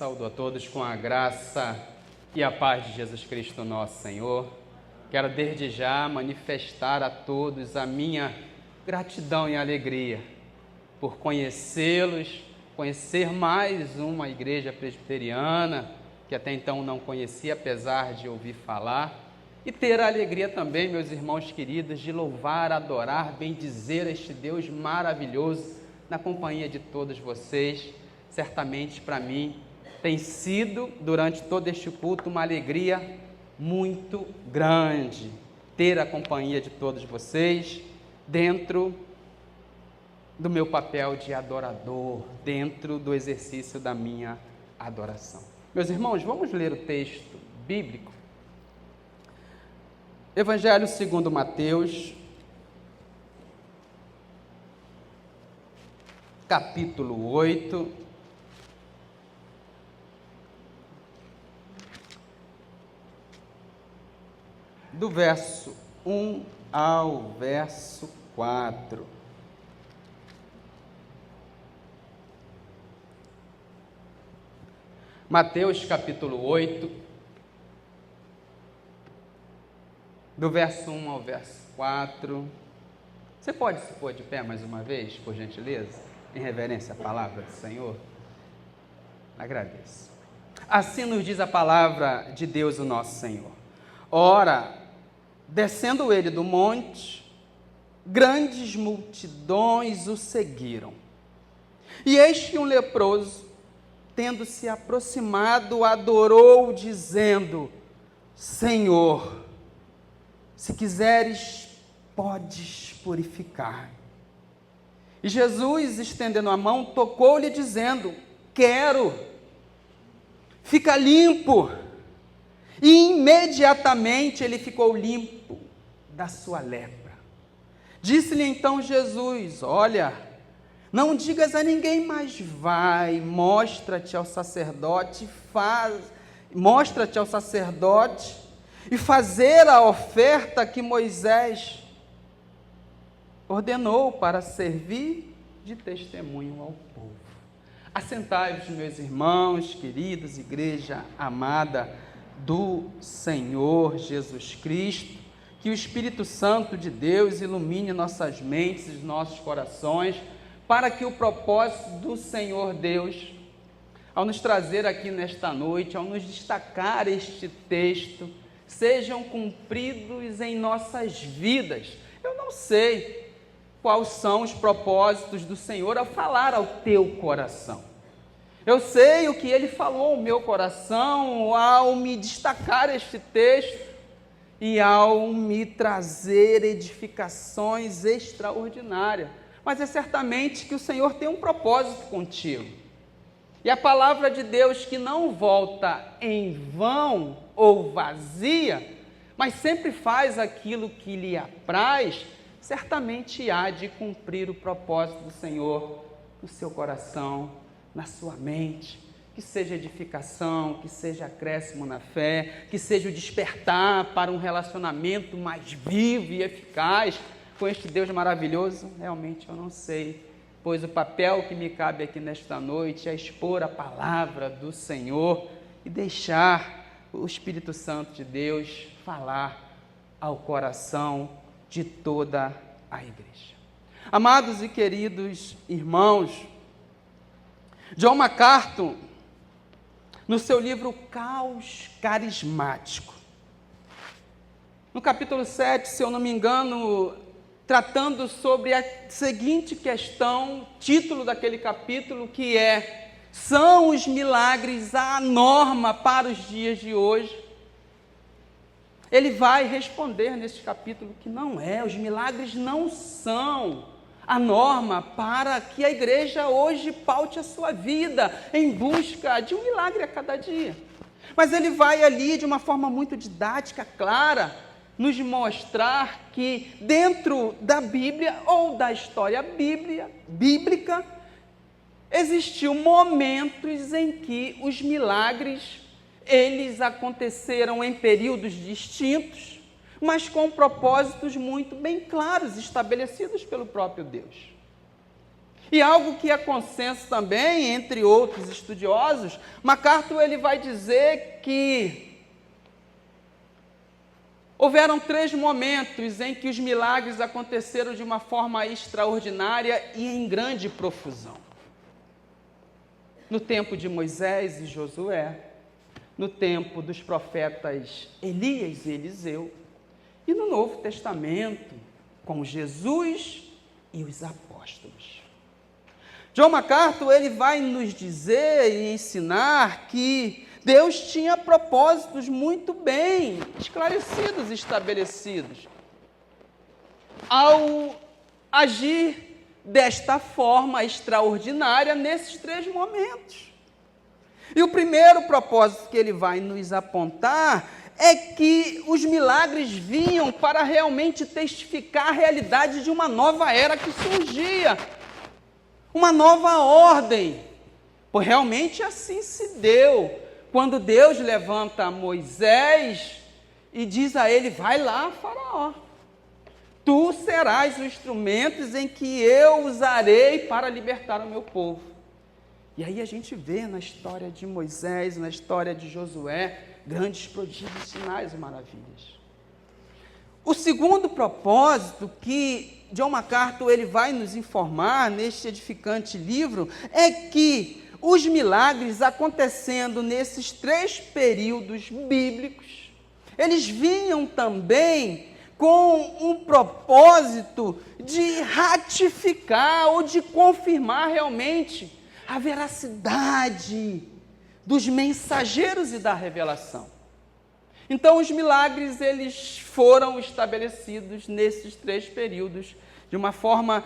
Saúdo a todos com a graça e a paz de Jesus Cristo, nosso Senhor. Quero desde já manifestar a todos a minha gratidão e alegria por conhecê-los, conhecer mais uma igreja presbiteriana, que até então não conhecia, apesar de ouvir falar, e ter a alegria também, meus irmãos queridos, de louvar, adorar, bendizer este Deus maravilhoso na companhia de todos vocês. Certamente para mim tem sido, durante todo este culto, uma alegria muito grande ter a companhia de todos vocês dentro do meu papel de adorador, dentro do exercício da minha adoração. Meus irmãos, vamos ler o texto bíblico. Evangelho segundo Mateus, capítulo 8, do verso 1 ao verso 4. Mateus capítulo 8, do verso 1 ao verso 4. Você pode se pôr de pé mais uma vez, por gentileza, em reverência à palavra do Senhor? Agradeço. Assim nos diz a palavra de Deus, o nosso Senhor. Ora, descendo ele do monte, grandes multidões o seguiram. E eis que um leproso, tendo se aproximado, adorou, dizendo: Senhor, se quiseres, podes purificar. E Jesus, estendendo a mão, tocou-lhe, dizendo: quero, fica limpo. E imediatamente ele ficou limpo da sua lepra. Disse-lhe então Jesus: olha, não digas a ninguém, mas vai, mostra-te ao sacerdote e fazer a oferta que Moisés ordenou para servir de testemunho ao povo. Assentai-vos, meus irmãos, queridos, igreja amada do Senhor Jesus Cristo, que o Espírito Santo de Deus ilumine nossas mentes e nossos corações, para que o propósito do Senhor Deus, ao nos trazer aqui nesta noite, ao nos destacar este texto, sejam cumpridos em nossas vidas. Eu não sei quais são os propósitos do Senhor ao falar ao teu coração. Eu sei o que Ele falou ao meu coração ao me destacar este texto e ao me trazer edificações extraordinárias. Mas é certamente que o Senhor tem um propósito contigo. E a palavra de Deus, que não volta em vão ou vazia, mas sempre faz aquilo que lhe apraz, certamente há de cumprir o propósito do Senhor no seu coração, na sua mente, que seja edificação, que seja acréscimo na fé, que seja o despertar para um relacionamento mais vivo e eficaz com este Deus maravilhoso. Realmente eu não sei, pois o papel que me cabe aqui nesta noite é expor a palavra do Senhor e deixar o Espírito Santo de Deus falar ao coração de toda a igreja. Amados e queridos irmãos, John MacArthur, no seu livro Caos Carismático, no capítulo 7, se eu não me engano, tratando sobre a seguinte questão, título daquele capítulo, que é: são os milagres a norma para os dias de hoje? Ele vai responder neste capítulo que não é, os milagres não são a norma para que a igreja hoje paute a sua vida em busca de um milagre a cada dia. Mas ele vai ali, de uma forma muito didática, clara, nos mostrar que dentro da Bíblia ou da história bíblica, existiu momentos em que os milagres, eles aconteceram em períodos distintos, mas com propósitos muito bem claros, estabelecidos pelo próprio Deus. E algo que é consenso também entre outros estudiosos, MacArthur ele vai dizer que houveram 3 momentos em que os milagres aconteceram de uma forma extraordinária e em grande profusão. No tempo de Moisés e Josué, no tempo dos profetas Elias e Eliseu, e no Novo Testamento, com Jesus e os apóstolos. John MacArthur ele vai nos dizer e ensinar que Deus tinha propósitos muito bem esclarecidos e estabelecidos ao agir desta forma extraordinária nesses 3 momentos. E o primeiro propósito que ele vai nos apontar é que os milagres vinham para realmente testificar a realidade de uma nova era que surgia, uma nova ordem, pois realmente assim se deu, quando Deus levanta Moisés e diz a ele, vai lá, Faraó, tu serás os instrumentos em que eu usarei para libertar o meu povo. E aí a gente vê na história de Moisés, na história de Josué, grandes prodígios, sinais e maravilhas. O segundo propósito que John MacArthur ele vai nos informar neste edificante livro é que os milagres acontecendo nesses 3 períodos bíblicos, eles vinham também com um propósito de ratificar ou de confirmar realmente a veracidade dos mensageiros e da revelação. Então, os milagres, eles foram estabelecidos nesses 3 períodos, de uma forma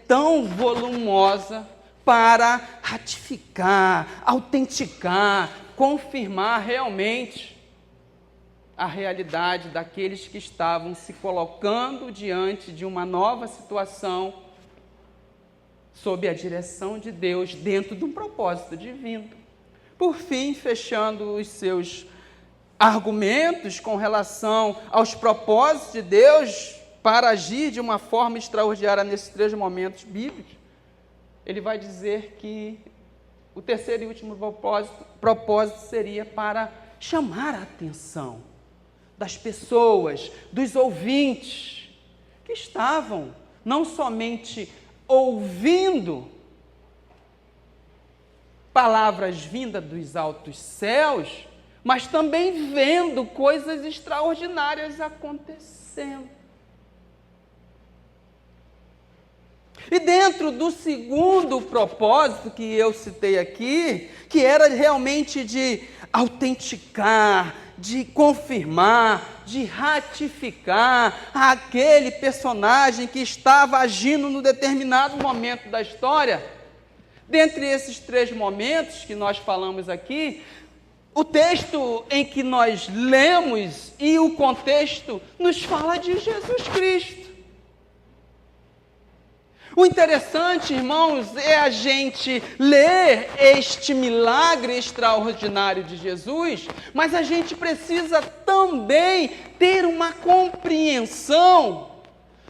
tão volumosa, para ratificar, autenticar, confirmar realmente a realidade daqueles que estavam se colocando diante de uma nova situação, sob a direção de Deus, dentro de um propósito divino. Por fim, fechando os seus argumentos com relação aos propósitos de Deus para agir de uma forma extraordinária nesses 3 momentos bíblicos, ele vai dizer que o terceiro e último propósito seria para chamar a atenção das pessoas, dos ouvintes, que estavam não somente ouvindo palavras vindas dos altos céus, mas também vendo coisas extraordinárias acontecendo. E dentro do segundo propósito que eu citei aqui, que era realmente de autenticar, de confirmar, de ratificar aquele personagem que estava agindo no determinado momento da história, dentre esses 3 momentos que nós falamos aqui, o texto em que nós lemos e o contexto nos fala de Jesus Cristo. O interessante, irmãos, é a gente ler este milagre extraordinário de Jesus, mas a gente precisa também ter uma compreensão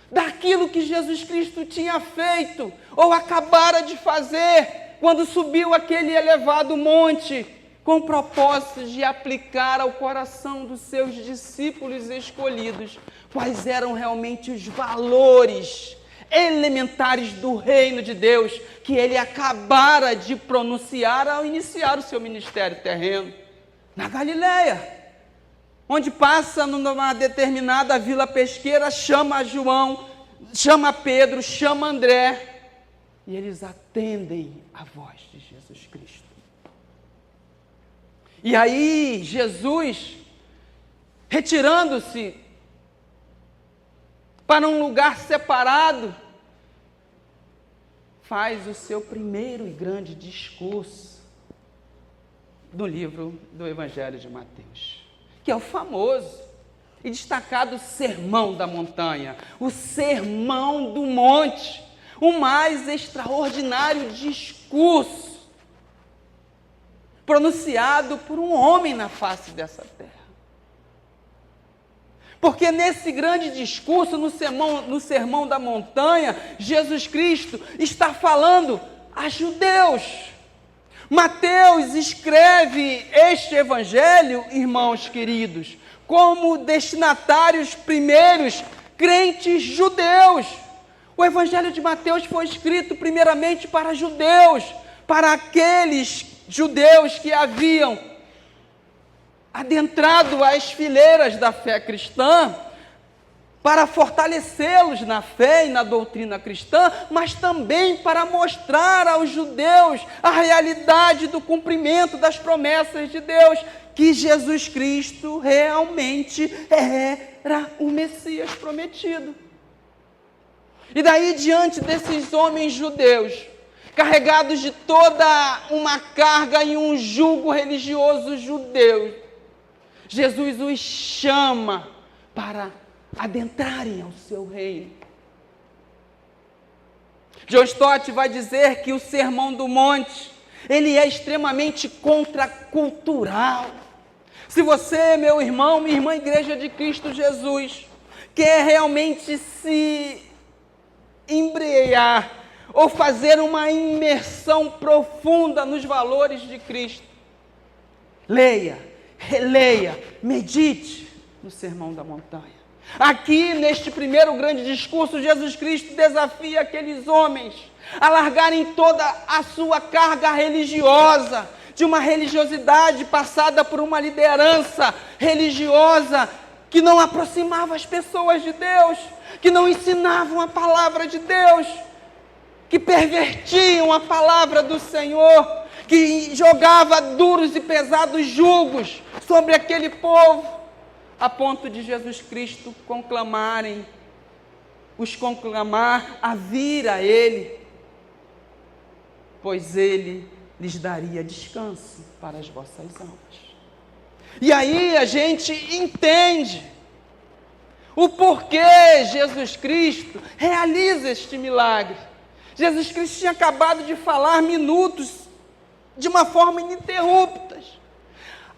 daquilo que Jesus Cristo tinha feito, ou acabara de fazer, quando subiu aquele elevado monte, com o propósito de aplicar ao coração dos seus discípulos escolhidos, quais eram realmente os valores elementares do reino de Deus, que ele acabara de pronunciar ao iniciar o seu ministério terreno, na Galileia, onde passa numa determinada vila pesqueira, chama João, chama Pedro, chama André, e eles atendem a voz de Jesus Cristo. E aí Jesus, retirando-se para um lugar separado, faz o seu primeiro e grande discurso do livro do Evangelho de Mateus, que é o famoso e destacado Sermão da Montanha, o Sermão do Monte, o mais extraordinário discurso pronunciado por um homem na face dessa terra. Porque nesse grande discurso, no Sermão da Montanha, Jesus Cristo está falando a judeus. Mateus escreve este evangelho, irmãos queridos, como destinatários primeiros crentes judeus. O evangelho de Mateus foi escrito primeiramente para judeus, para aqueles judeus que haviam adentrado as fileiras da fé cristã, para fortalecê-los na fé e na doutrina cristã, mas também para mostrar aos judeus a realidade do cumprimento das promessas de Deus, que Jesus Cristo realmente era o Messias prometido. E daí, diante desses homens judeus, carregados de toda uma carga e um jugo religioso judeu, Jesus os chama para adentrarem ao seu reino. John Stott vai dizer que o Sermão do Monte, ele é extremamente contracultural. Se você, meu irmão, minha irmã, Igreja de Cristo Jesus, quer realmente se embriagar ou fazer uma imersão profunda nos valores de Cristo, leia, releia, medite no Sermão da Montanha. Aqui, neste primeiro grande discurso, Jesus Cristo desafia aqueles homens a largarem toda a sua carga religiosa, de uma religiosidade passada por uma liderança religiosa que não aproximava as pessoas de Deus, que não ensinavam a palavra de Deus, que pervertiam a palavra do Senhor, que jogava duros e pesados jugos sobre aquele povo, a ponto de Jesus Cristo os conclamar a vir a Ele, pois Ele lhes daria descanso para as vossas almas. E aí a gente entende o porquê Jesus Cristo realiza este milagre. Jesus Cristo tinha acabado de falar minutos de uma forma ininterrupta.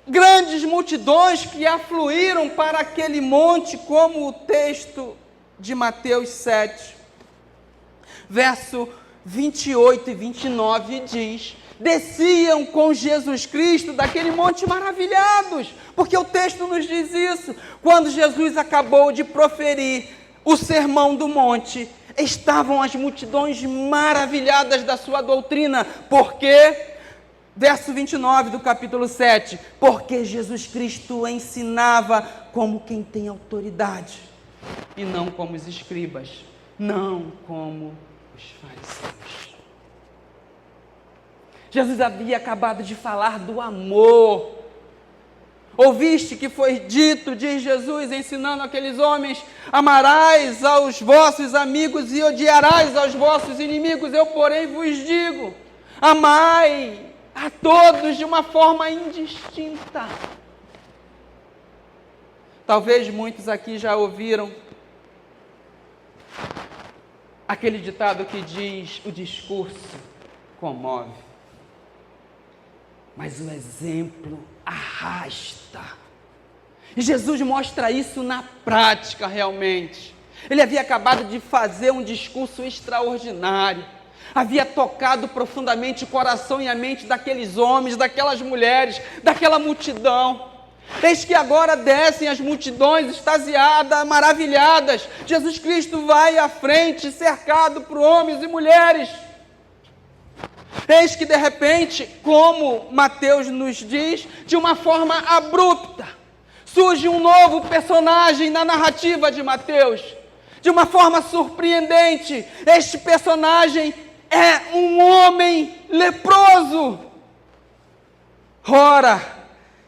Grandes multidões que afluíram para aquele monte, como o texto de Mateus 7, verso 28 e 29 diz: desciam com Jesus Cristo daquele monte maravilhados, porque o texto nos diz isso. Quando Jesus acabou de proferir o sermão do monte, estavam as multidões maravilhadas da sua doutrina, porque, verso 29 do capítulo 7, porque Jesus Cristo ensinava como quem tem autoridade, e não como os escribas, não como os fariseus. Jesus havia acabado de falar do amor. Ouviste que foi dito, diz Jesus, ensinando aqueles homens: amarás aos vossos amigos e odiarás aos vossos inimigos. Eu, porém, vos digo, amai a todos de uma forma indistinta. Talvez muitos aqui já ouviram aquele ditado que diz: o discurso comove, mas o exemplo arrasta. E Jesus mostra isso na prática realmente. Ele havia acabado de fazer um discurso extraordinário, havia tocado profundamente o coração e a mente daqueles homens, daquelas mulheres, daquela multidão. Eis que agora descem as multidões extasiadas, maravilhadas. Jesus Cristo vai à frente, cercado por homens e mulheres. Eis que de repente, como Mateus nos diz, de uma forma abrupta, surge um novo personagem na narrativa de Mateus. De uma forma surpreendente, este personagem é um homem leproso. Ora,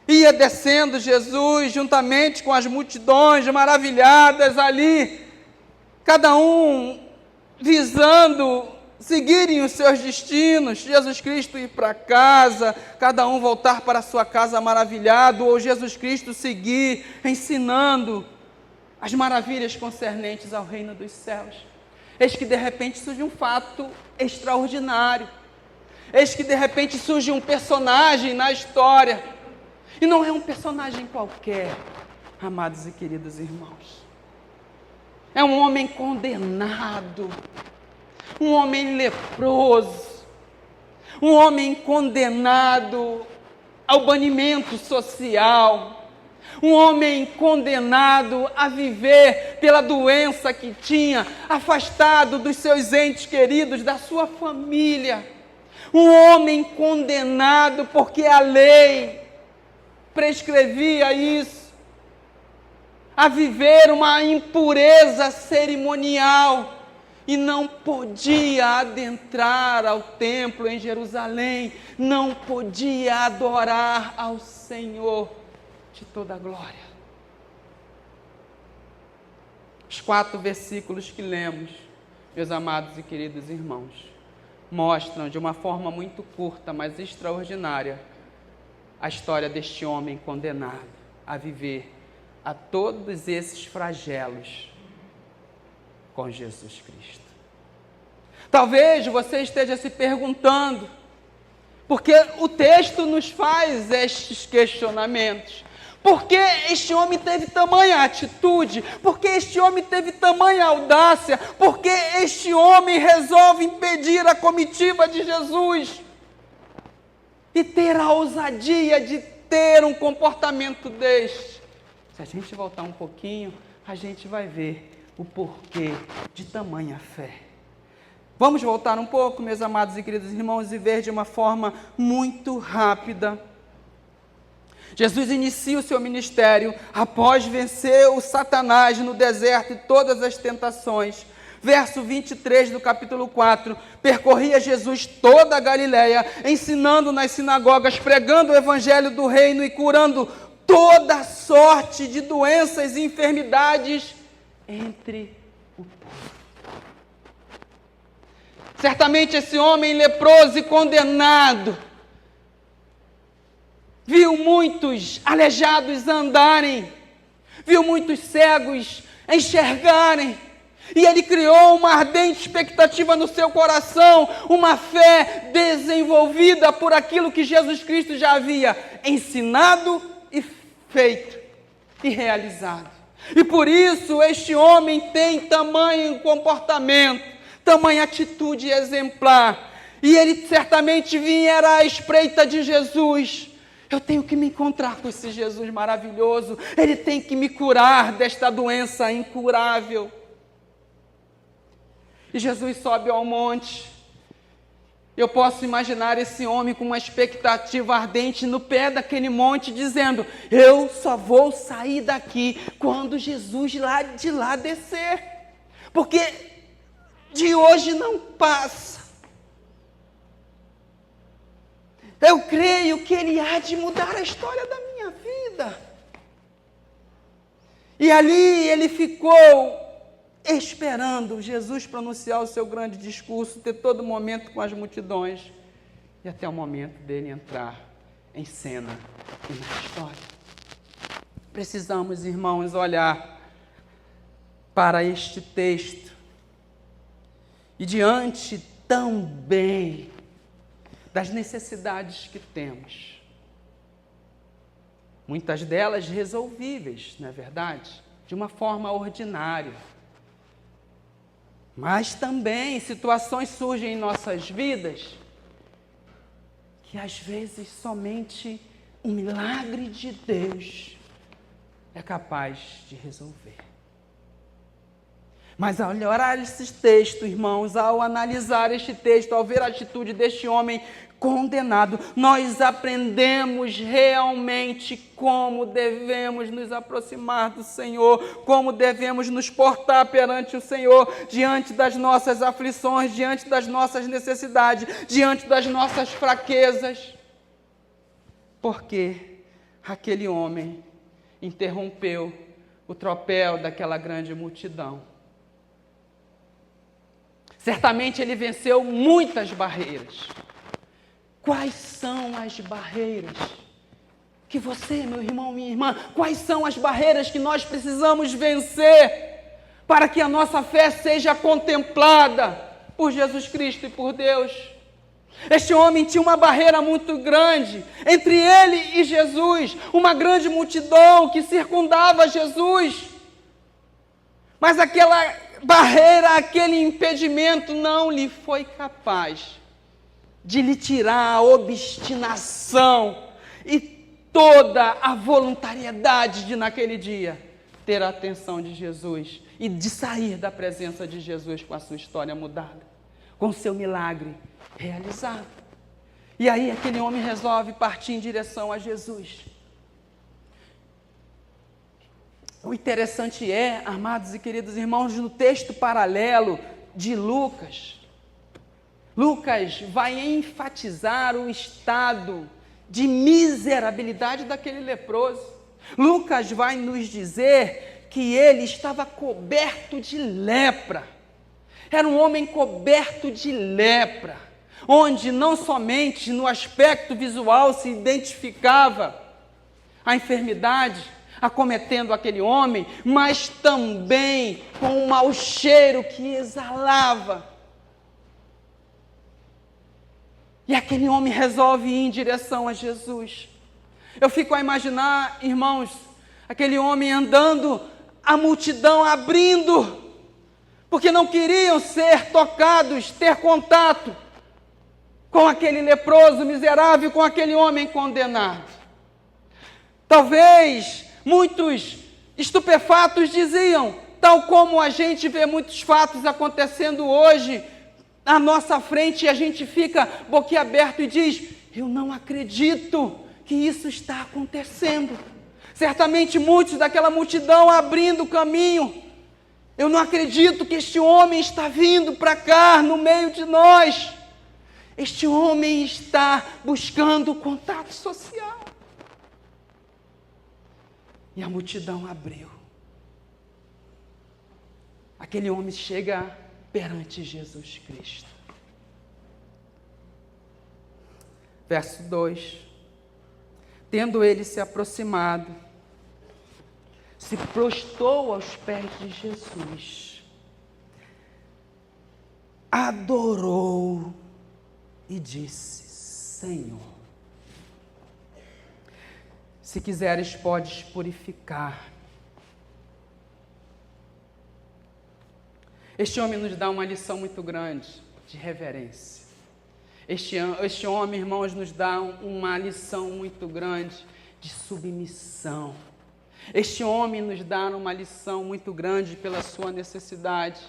ia descendo Jesus juntamente com as multidões maravilhadas ali, cada um visando seguirem os seus destinos, Jesus Cristo ir para casa, cada um voltar para a sua casa maravilhado, ou Jesus Cristo seguir ensinando as maravilhas concernentes ao reino dos céus. Eis que de repente surge um fato extraordinário, eis que de repente surge um personagem na história, e não é um personagem qualquer, amados e queridos irmãos. É um homem condenado, um homem leproso, um homem condenado ao banimento social, um homem condenado a viver pela doença que tinha, afastado dos seus entes queridos, da sua família. Um homem condenado porque a lei prescrevia isso, a viver uma impureza cerimonial, e não podia adentrar ao templo em Jerusalém, não podia adorar ao Senhor de toda a glória. Os 4 versículos que lemos, meus amados e queridos irmãos, mostram de uma forma muito curta, mas extraordinária, a história deste homem condenado a viver a todos esses flagelos com Jesus Cristo. Talvez você esteja se perguntando, porque o texto nos faz estes questionamentos. Por que este homem teve tamanha atitude? Por que este homem teve tamanha audácia? Por que este homem resolve impedir a comitiva de Jesus e ter a ousadia de ter um comportamento deste? Se a gente voltar um pouquinho, a gente vai ver o porquê de tamanha fé. Vamos voltar um pouco, meus amados e queridos irmãos, e ver de uma forma muito rápida. Jesus inicia o seu ministério após vencer o Satanás no deserto e todas as tentações. Verso 23 do capítulo 4, percorria Jesus toda a Galileia, ensinando nas sinagogas, pregando o evangelho do reino e curando toda sorte de doenças e enfermidades entre o povo. Certamente esse homem leproso e condenado viu muitos aleijados andarem, viu muitos cegos enxergarem, e ele criou uma ardente expectativa no seu coração, uma fé desenvolvida por aquilo que Jesus Cristo já havia ensinado e feito e realizado. E por isso este homem tem tamanho comportamento, tamanha atitude exemplar, e ele certamente vinha à espreita de Jesus. Eu tenho que me encontrar com esse Jesus maravilhoso, ele tem que me curar desta doença incurável. E Jesus sobe ao monte. Eu posso imaginar esse homem com uma expectativa ardente no pé daquele monte, dizendo: eu só vou sair daqui quando Jesus de lá descer, porque de hoje não passa. Eu creio que ele há de mudar a história da minha vida. E ali ele ficou esperando Jesus pronunciar o seu grande discurso, ter todo momento com as multidões, e até o momento dele entrar em cena e na história. Precisamos, irmãos, olhar para este texto e diante também das necessidades que temos, muitas delas resolvíveis, não é verdade? De uma forma ordinária. Mas também situações surgem em nossas vidas que às vezes somente um milagre de Deus é capaz de resolver. Mas ao olhar esse texto, irmãos, ao analisar este texto, ao ver a atitude deste homem condenado, nós aprendemos realmente como devemos nos aproximar do Senhor, como devemos nos portar perante o Senhor, diante das nossas aflições, diante das nossas necessidades, diante das nossas fraquezas. Porque aquele homem interrompeu o tropel daquela grande multidão. Certamente ele venceu muitas barreiras. Quais são as barreiras que você, meu irmão, minha irmã, quais são as barreiras que nós precisamos vencer para que a nossa fé seja contemplada por Jesus Cristo e por Deus? Este homem tinha uma barreira muito grande entre ele e Jesus, uma grande multidão que circundava Jesus. Mas aquela barreira, aquele impedimento não lhe foi capaz de lhe tirar a obstinação e toda a voluntariedade de naquele dia ter a atenção de Jesus e de sair da presença de Jesus com a sua história mudada, com o seu milagre realizado. E aí aquele homem resolve partir em direção a Jesus. O interessante é, amados e queridos irmãos, no texto paralelo de Lucas vai enfatizar o estado de miserabilidade daquele leproso. Lucas vai nos dizer que ele estava coberto de lepra. Era um homem coberto de lepra, onde não somente no aspecto visual se identificava a enfermidade acometendo aquele homem, mas também com um mau cheiro que exalava. E aquele homem resolve ir em direção a Jesus. Eu fico a imaginar, irmãos, aquele homem andando, a multidão abrindo, porque não queriam ser tocados, ter contato com aquele leproso miserável, com aquele homem condenado. Talvez muitos estupefatos diziam, tal como a gente vê muitos fatos acontecendo hoje à nossa frente, e a gente fica boquiaberto e diz, eu não acredito que isso está acontecendo. Certamente muitos daquela multidão abrindo o caminho, eu não acredito que este homem está vindo para cá, no meio de nós. Este homem está buscando contato social. E a multidão abriu. Aquele homem chega perante Jesus Cristo. Verso 2. Tendo ele se aproximado, se prostrou aos pés de Jesus, adorou e disse, Senhor, se quiseres, podes purificar. Este homem nos dá uma lição muito grande de reverência. Este homem, irmãos, nos dá uma lição muito grande de submissão. Este homem nos dá uma lição muito grande pela sua necessidade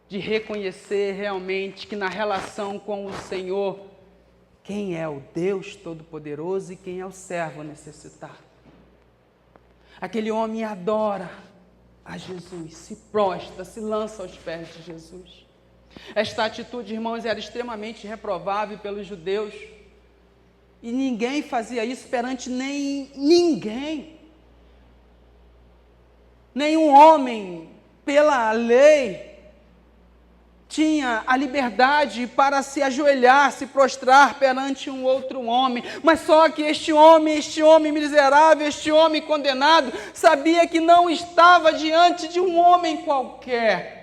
de reconhecer realmente que na relação com o Senhor, quem é o Deus Todo-Poderoso e quem é o servo necessitado. Aquele homem adora a Jesus, se prostra, se lança aos pés de Jesus. Esta atitude, irmãos, era extremamente reprovável pelos judeus. E ninguém fazia isso perante ninguém. Nenhum homem, pela lei, tinha a liberdade para se ajoelhar, se prostrar perante um outro homem, mas só que este homem miserável, este homem condenado, sabia que não estava diante de um homem qualquer.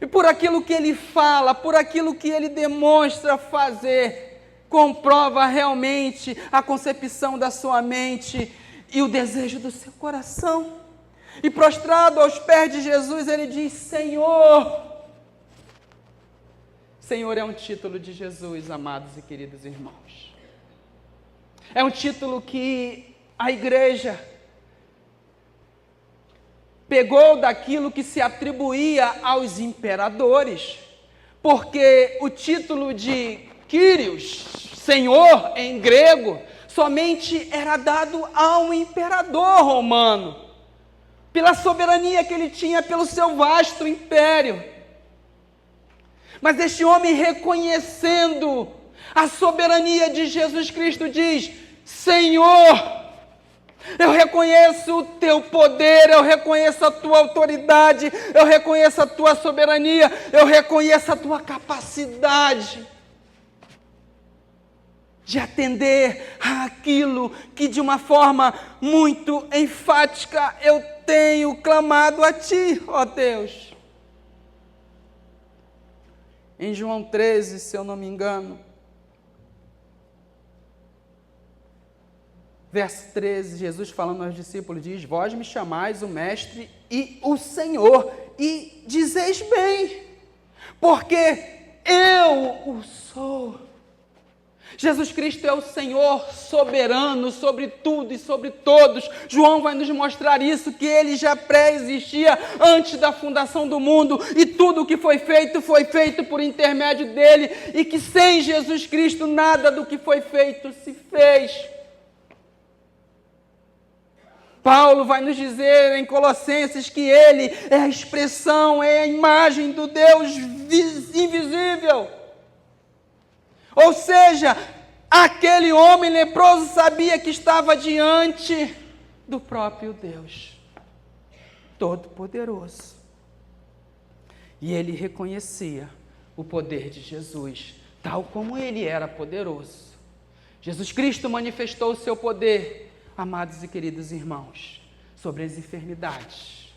E por aquilo que ele fala, por aquilo que ele demonstra fazer, comprova realmente a concepção da sua mente e o desejo do seu coração. E prostrado aos pés de Jesus, ele diz, Senhor. Senhor é um título de Jesus, amados e queridos irmãos. É um título que a igreja pegou daquilo que se atribuía aos imperadores, porque o título de Kyrios, Senhor em grego, somente era dado a um imperador romano, pela soberania que ele tinha pelo seu vasto império. Mas este homem, reconhecendo a soberania de Jesus Cristo, diz, Senhor, eu reconheço o teu poder, eu reconheço a tua autoridade, eu reconheço a tua soberania, eu reconheço a tua capacidade de atender àquilo que de uma forma muito enfática eu tenho clamado a ti, ó Deus. em João 13, se eu não me engano. Verso 13, Jesus falando aos discípulos, diz: vós me chamais o Mestre e o Senhor, e dizeis bem, porque eu o sou. Jesus Cristo é o Senhor soberano sobre tudo e sobre todos. João vai nos mostrar isso, que ele já pré-existia antes da fundação do mundo, e tudo o que foi feito por intermédio dele, e que sem Jesus Cristo nada do que foi feito se fez. Paulo vai nos dizer em Colossenses que ele é a expressão, é a imagem do Deus invisível. Ou seja, aquele homem leproso sabia que estava diante do próprio Deus Todo-Poderoso. E ele reconhecia o poder de Jesus, tal como ele era poderoso. Jesus Cristo manifestou o seu poder, amados e queridos irmãos, sobre as enfermidades.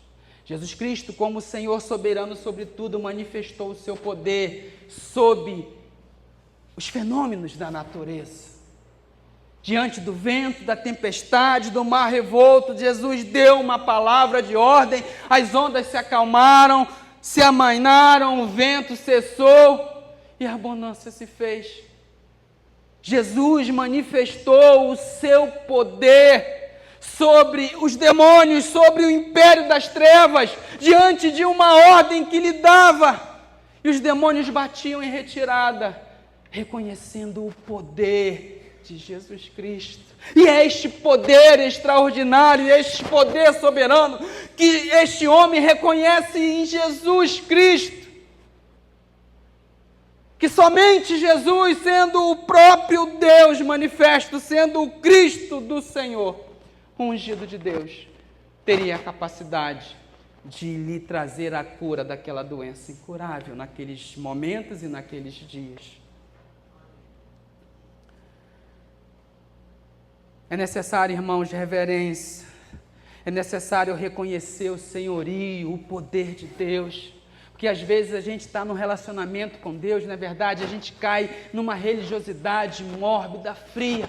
Jesus Cristo, como Senhor soberano sobre tudo, manifestou o seu poder sobre os fenômenos da natureza. Diante do vento, da tempestade, do mar revolto, Jesus deu uma palavra de ordem, as ondas se acalmaram, se amainaram, o vento cessou e a bonança se fez. Jesus manifestou o seu poder sobre os demônios, sobre o império das trevas, diante de uma ordem que lhe dava. E os demônios batiam em retirada, reconhecendo o poder de Jesus Cristo. E é este poder extraordinário, este poder soberano, que este homem reconhece em Jesus Cristo. Que somente Jesus, sendo o próprio Deus manifesto, sendo o Cristo do Senhor, o ungido de Deus, teria a capacidade de lhe trazer a cura daquela doença incurável naqueles momentos e naqueles dias. É necessário, irmãos, reverência, é necessário reconhecer o senhorio, o poder de Deus. Porque às vezes a gente está num relacionamento com Deus, na verdade, a gente cai numa religiosidade mórbida, fria,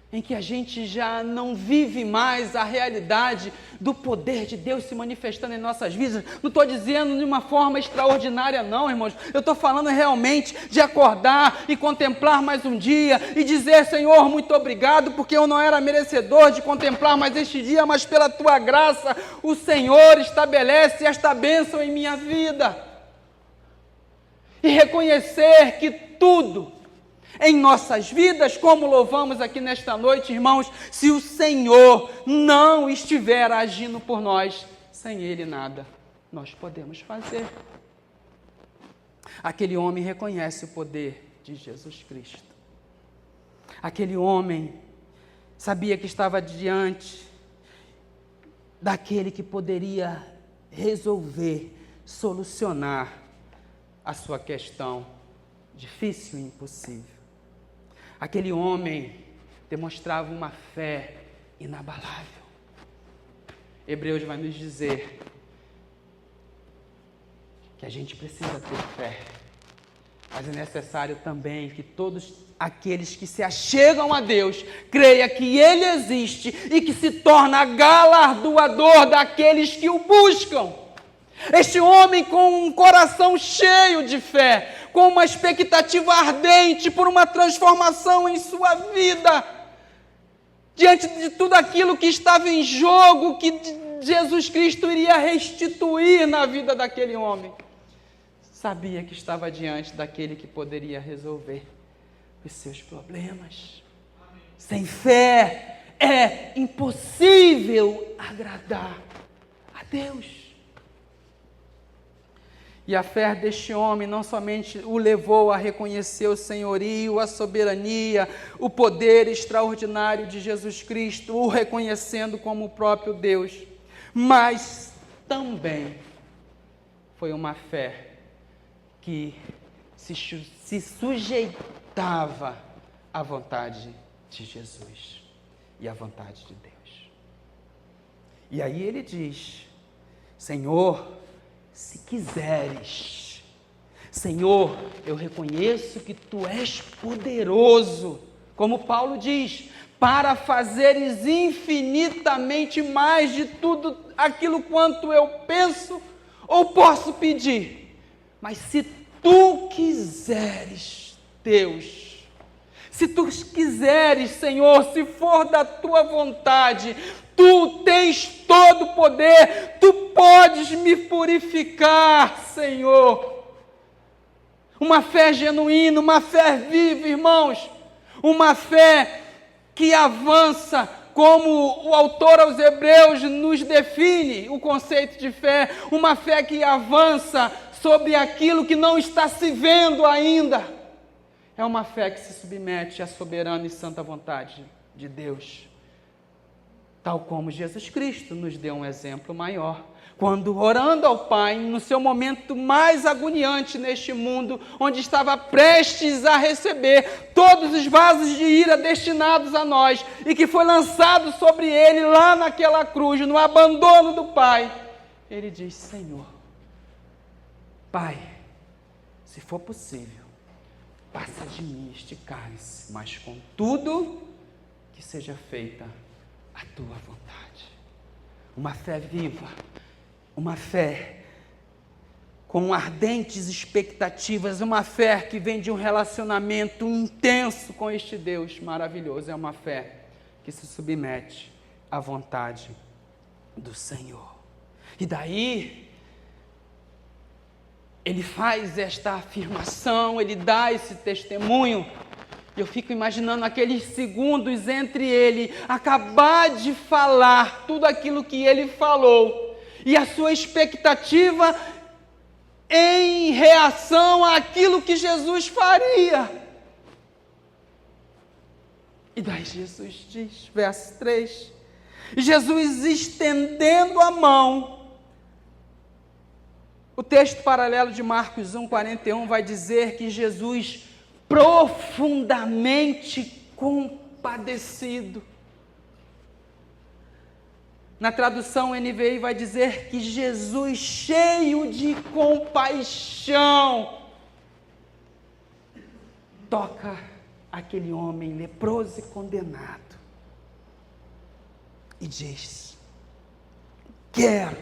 em que a gente já não vive mais a realidade do poder de Deus se manifestando em nossas vidas. Não estou dizendo de uma forma extraordinária não, irmãos. Eu estou falando realmente de acordar e contemplar mais um dia e dizer: Senhor, muito obrigado, porque eu não era merecedor de contemplar mais este dia, mas pela Tua graça o Senhor estabelece esta bênção em minha vida. E reconhecer que tudo em nossas vidas, como louvamos aqui nesta noite, irmãos, se o Senhor não estiver agindo por nós, sem Ele nada nós podemos fazer. Aquele homem reconhece o poder de Jesus Cristo. Aquele homem sabia que estava diante daquele que poderia resolver, solucionar a sua questão difícil e impossível. Aquele homem demonstrava uma fé inabalável. Hebreus vai nos dizer que a gente precisa ter fé, mas é necessário também que todos aqueles que se achegam a Deus creiam que Ele existe e que se torna galardoador daqueles que o buscam. Este homem, com um coração cheio de fé, com uma expectativa ardente por uma transformação em sua vida, diante de tudo aquilo que estava em jogo, que Jesus Cristo iria restituir na vida daquele homem, sabia que estava diante daquele que poderia resolver os seus problemas. Sem fé é impossível agradar a Deus. E a fé deste homem não somente o levou a reconhecer o senhorio, a soberania, o poder extraordinário de Jesus Cristo, o reconhecendo como o próprio Deus, mas também foi uma fé que se sujeitava à vontade de Jesus e à vontade de Deus. E aí ele diz: Senhor, se quiseres, Senhor, eu reconheço que Tu és poderoso, como Paulo diz, para fazeres infinitamente mais de tudo aquilo quanto eu penso ou posso pedir. Mas se Tu quiseres, Deus, se Tu quiseres, Senhor, se for da Tua vontade, Tu tens todo o poder, Tu podes me purificar, Senhor. Uma fé genuína, uma fé viva, irmãos, uma fé que avança, como o autor aos Hebreus nos define o conceito de fé, uma fé que avança sobre aquilo que não está se vendo ainda. É uma fé que se submete à soberana e santa vontade de Deus, tal como Jesus Cristo nos deu um exemplo maior. Quando orando ao Pai, no seu momento mais agoniante neste mundo, onde estava prestes a receber todos os vasos de ira destinados a nós, e que foi lançado sobre ele lá naquela cruz, no abandono do Pai, ele diz: Senhor, Pai, se for possível, passa de mim este cálice, mas contudo, que seja feita a Tua vontade. Uma fé viva, uma fé com ardentes expectativas, uma fé que vem de um relacionamento intenso com este Deus maravilhoso. É uma fé que se submete à vontade do Senhor. E daí, ele faz esta afirmação, ele dá esse testemunho. Eu fico imaginando aqueles segundos entre ele acabar de falar tudo aquilo que ele falou e a sua expectativa em reação àquilo que Jesus faria. E daí Jesus diz, verso 3, Jesus estendendo a mão. O texto paralelo de Marcos 1:41 vai dizer que Jesus, profundamente compadecido. Na tradução NVI vai dizer que Jesus, cheio de compaixão, toca aquele homem leproso e condenado e diz: quero,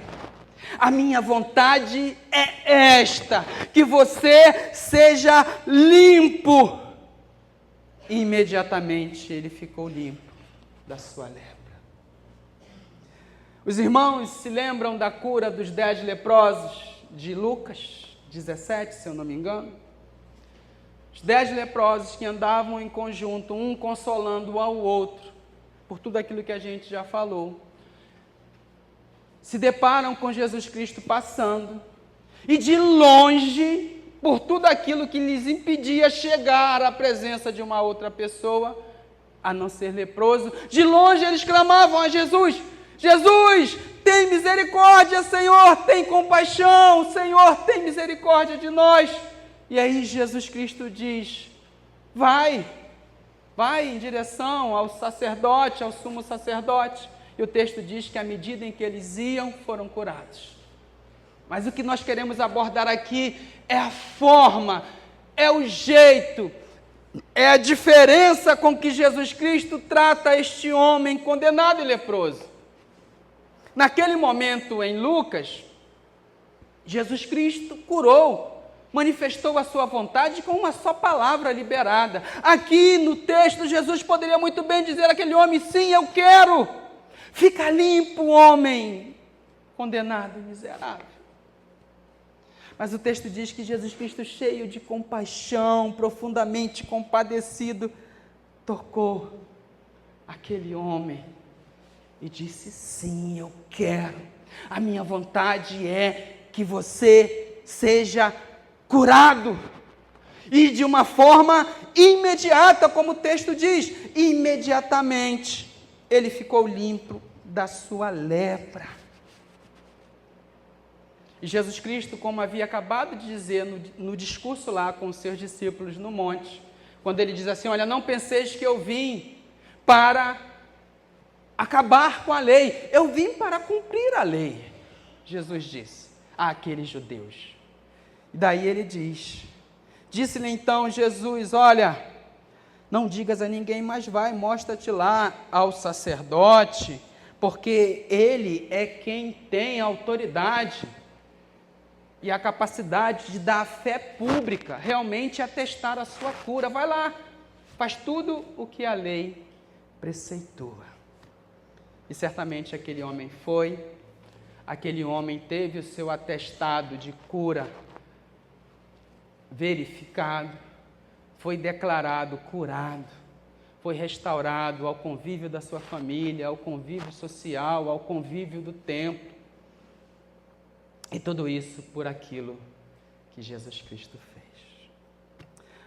a minha vontade é esta, que você seja limpo. E imediatamente ele ficou limpo da sua lepra. Os irmãos se lembram da cura dos 10 leprosos de Lucas 17, se eu não me engano? Os 10 leprosos que andavam em conjunto, um consolando ao outro, por tudo aquilo que a gente já falou, se deparam com Jesus Cristo passando, e de longe, por tudo aquilo que lhes impedia chegar à presença de uma outra pessoa, a não ser leproso, de longe eles clamavam a Jesus: Jesus, tem misericórdia, Senhor, tem compaixão, Senhor, tem misericórdia de nós. E aí Jesus Cristo diz: vai em direção ao sacerdote, ao sumo sacerdote. E o texto diz que à medida em que eles iam, foram curados. Mas o que nós queremos abordar aqui é a forma, é o jeito, é a diferença com que Jesus Cristo trata este homem condenado e leproso. Naquele momento em Lucas, Jesus Cristo curou, manifestou a sua vontade com uma só palavra liberada. Aqui no texto, Jesus poderia muito bem dizer àquele homem: sim, eu quero, fica limpo, homem condenado e miserável. Mas o texto diz que Jesus Cristo, cheio de compaixão, profundamente compadecido, tocou aquele homem e disse: sim, eu quero, a minha vontade é que você seja curado. E de uma forma imediata, como o texto diz, imediatamente ele ficou limpo da sua lepra. E Jesus Cristo, como havia acabado de dizer no discurso lá com os seus discípulos no monte, quando ele diz assim: olha, não penseis que eu vim para acabar com a lei, eu vim para cumprir a lei, Jesus disse àqueles judeus. E daí ele diz: disse-lhe então Jesus: olha, não digas a ninguém, mas vai, mostra-te lá ao sacerdote, porque ele é quem tem a autoridade e a capacidade de dar a fé pública, realmente atestar a sua cura. Vai lá, faz tudo o que a lei preceitua. E certamente aquele homem foi, aquele homem teve o seu atestado de cura verificado, foi declarado curado, foi restaurado ao convívio da sua família, ao convívio social, ao convívio do templo. E tudo isso por aquilo que Jesus Cristo fez.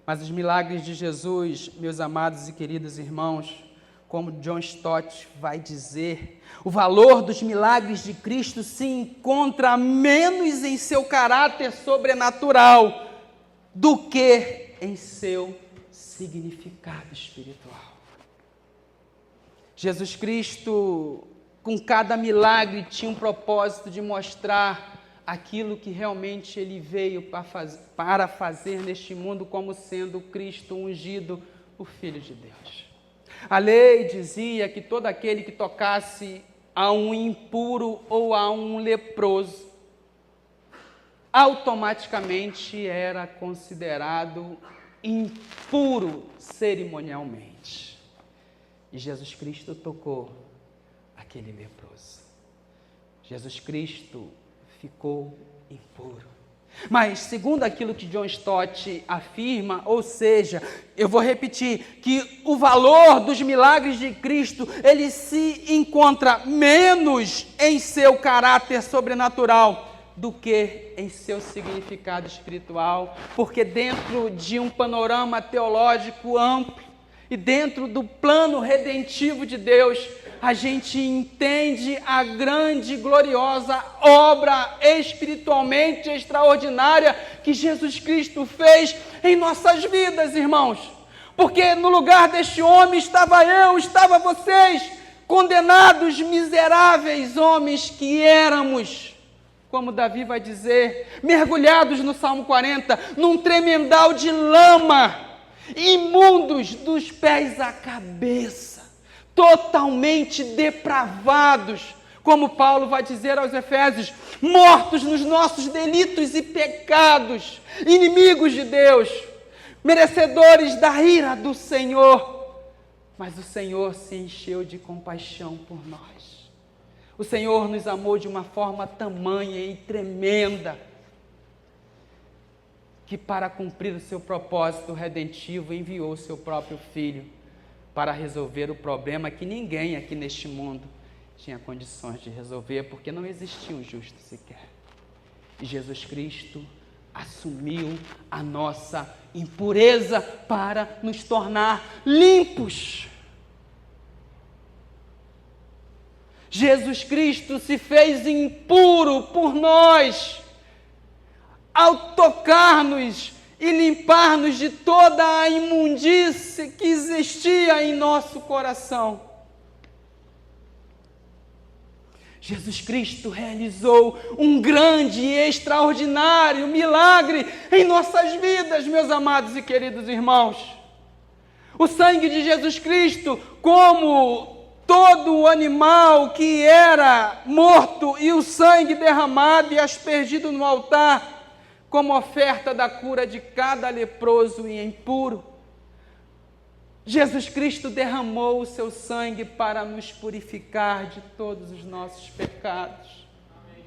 Mas os milagres de Jesus, meus amados e queridos irmãos, como John Stott vai dizer, o valor dos milagres de Cristo se encontra menos em seu caráter sobrenatural do que em seu significado espiritual. Jesus Cristo, com cada milagre, tinha um propósito de mostrar aquilo que realmente ele veio para fazer neste mundo, como sendo Cristo ungido, o Filho de Deus. A lei dizia que todo aquele que tocasse a um impuro ou a um leproso, automaticamente era considerado impuro cerimonialmente. E Jesus Cristo tocou aquele leproso. Jesus Cristo ficou impuro. Mas, segundo aquilo que John Stott afirma, ou seja, eu vou repetir, que o valor dos milagres de Cristo, ele se encontra menos em seu caráter sobrenatural do que em seu significado espiritual, porque dentro de um panorama teológico amplo e dentro do plano redentivo de Deus, a gente entende a grande e gloriosa obra espiritualmente extraordinária que Jesus Cristo fez em nossas vidas, irmãos. Porque no lugar deste homem estava eu, estava vocês, condenados, miseráveis homens que éramos, como Davi vai dizer, mergulhados no Salmo 40, num tremendal de lama, imundos dos pés à cabeça, totalmente depravados, como Paulo vai dizer aos Efésios, mortos nos nossos delitos e pecados, inimigos de Deus, merecedores da ira do Senhor. Mas o Senhor se encheu de compaixão por nós. O Senhor nos amou de uma forma tamanha e tremenda, que para cumprir o seu propósito redentivo, enviou o seu próprio Filho para resolver o problema que ninguém aqui neste mundo tinha condições de resolver, porque não existia um justo sequer. E Jesus Cristo assumiu a nossa impureza para nos tornar limpos. Jesus Cristo se fez impuro por nós, ao tocar-nos e limpar-nos de toda a imundície que existia em nosso coração. Jesus Cristo realizou um grande e extraordinário milagre em nossas vidas, meus amados e queridos irmãos. O sangue de Jesus Cristo, como todo o animal que era morto e o sangue derramado e aspergido no altar, como oferta da cura de cada leproso e impuro. Jesus Cristo derramou o seu sangue para nos purificar de todos os nossos pecados. Amém.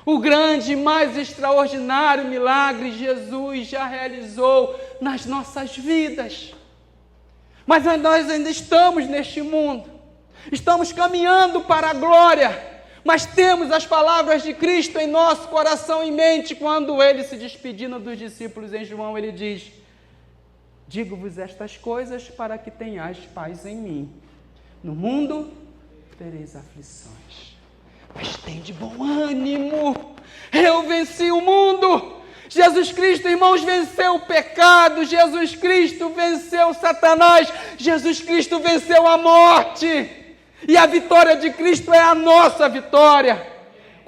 O grande e mais extraordinário milagre Jesus já realizou nas nossas vidas. Mas nós ainda estamos neste mundo, estamos caminhando para a glória, mas temos as palavras de Cristo em nosso coração e mente, quando ele se despedindo dos discípulos em João, ele diz: digo-vos estas coisas para que tenhais paz em mim. No mundo tereis aflições, mas tende bom ânimo, eu venci o mundo. Jesus Cristo, irmãos, venceu o pecado, Jesus Cristo venceu Satanás, Jesus Cristo venceu a morte. E a vitória de Cristo é a nossa vitória.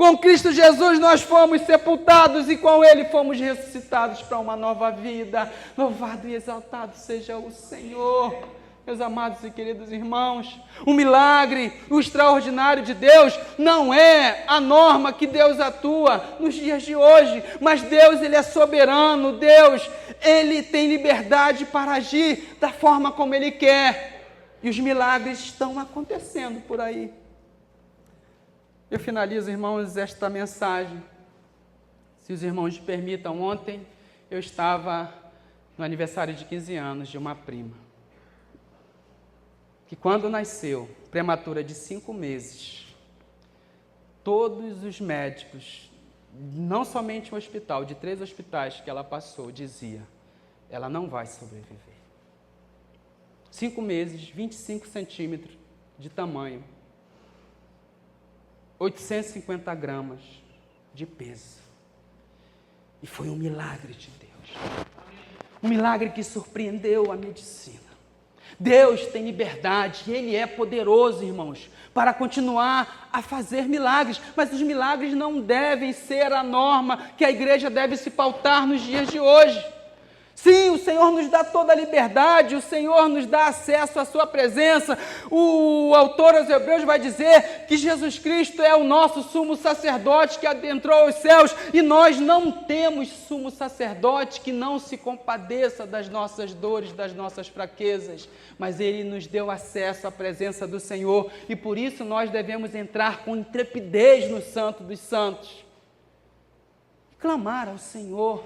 Com Cristo Jesus nós fomos sepultados e com Ele fomos ressuscitados para uma nova vida. Louvado e exaltado seja o Senhor. Meus amados e queridos irmãos, o milagre, o extraordinário de Deus não é a norma que Deus atua nos dias de hoje, mas Deus, Ele é soberano, Deus, Ele tem liberdade para agir da forma como Ele quer, e os milagres estão acontecendo por aí. Eu finalizo, irmãos, esta mensagem, se os irmãos me permitam. Ontem eu estava no aniversário de 15 anos de uma prima, que quando nasceu, prematura de 5 meses, todos os médicos, não somente um hospital, de 3 hospitais que ela passou, dizia, ela não vai sobreviver. 5 meses, 25 centímetros de tamanho, 850 gramas de peso. E foi um milagre de Deus. Um milagre que surpreendeu a medicina. Deus tem liberdade, Ele é poderoso, irmãos, para continuar a fazer milagres, mas os milagres não devem ser a norma que a igreja deve se pautar nos dias de hoje. Sim, o Senhor nos dá toda a liberdade, o Senhor nos dá acesso à sua presença. O autor aos Hebreus vai dizer que Jesus Cristo é o nosso sumo sacerdote que adentrou os céus, e nós não temos sumo sacerdote que não se compadeça das nossas dores, das nossas fraquezas, mas Ele nos deu acesso à presença do Senhor, e por isso nós devemos entrar com intrepidez no Santo dos Santos, clamar ao Senhor,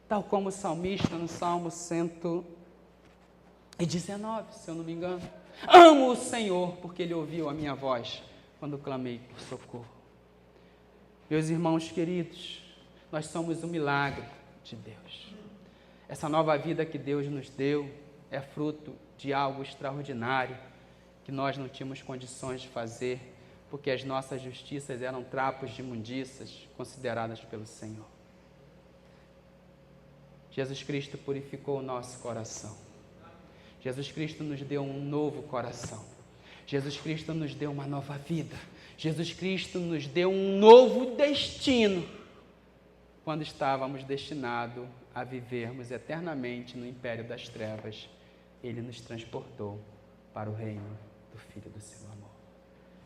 tal como o salmista no Salmo 119, se eu não me engano. Amo o Senhor, porque Ele ouviu a minha voz quando clamei por socorro. Meus irmãos queridos, nós somos um milagre de Deus. Essa nova vida que Deus nos deu é fruto de algo extraordinário que nós não tínhamos condições de fazer, porque as nossas justiças eram trapos de imundícias consideradas pelo Senhor. Jesus Cristo purificou o nosso coração. Jesus Cristo nos deu um novo coração. Jesus Cristo nos deu uma nova vida. Jesus Cristo nos deu um novo destino, quando estávamos destinados a vivermos eternamente no império das trevas. Ele nos transportou para o reino do Filho do seu amor.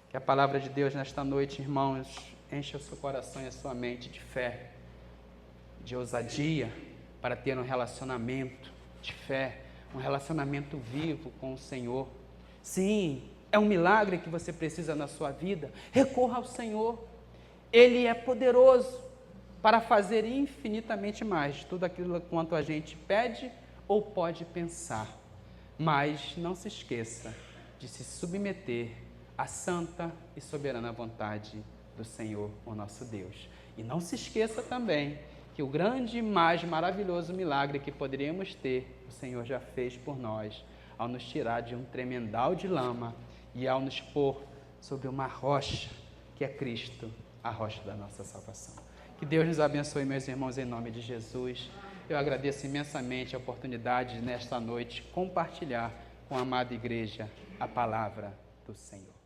Que a palavra de Deus nesta noite, irmãos, encha o seu coração e a sua mente de fé, de ousadia, para ter um relacionamento de fé, um relacionamento vivo com o Senhor. Sim, é um milagre que você precisa na sua vida. Recorra ao Senhor. Ele é poderoso para fazer infinitamente mais, tudo aquilo quanto a gente pede ou pode pensar. Mas não se esqueça de se submeter à santa e soberana vontade do Senhor, o nosso Deus. E não se esqueça também que o grande e mais maravilhoso milagre que poderíamos ter, o Senhor já fez por nós, ao nos tirar de um tremendal de lama e ao nos pôr sobre uma rocha, que é Cristo, a rocha da nossa salvação. Que Deus nos abençoe, meus irmãos, em nome de Jesus. Eu agradeço imensamente a oportunidade de, nesta noite, compartilhar com a amada igreja a palavra do Senhor.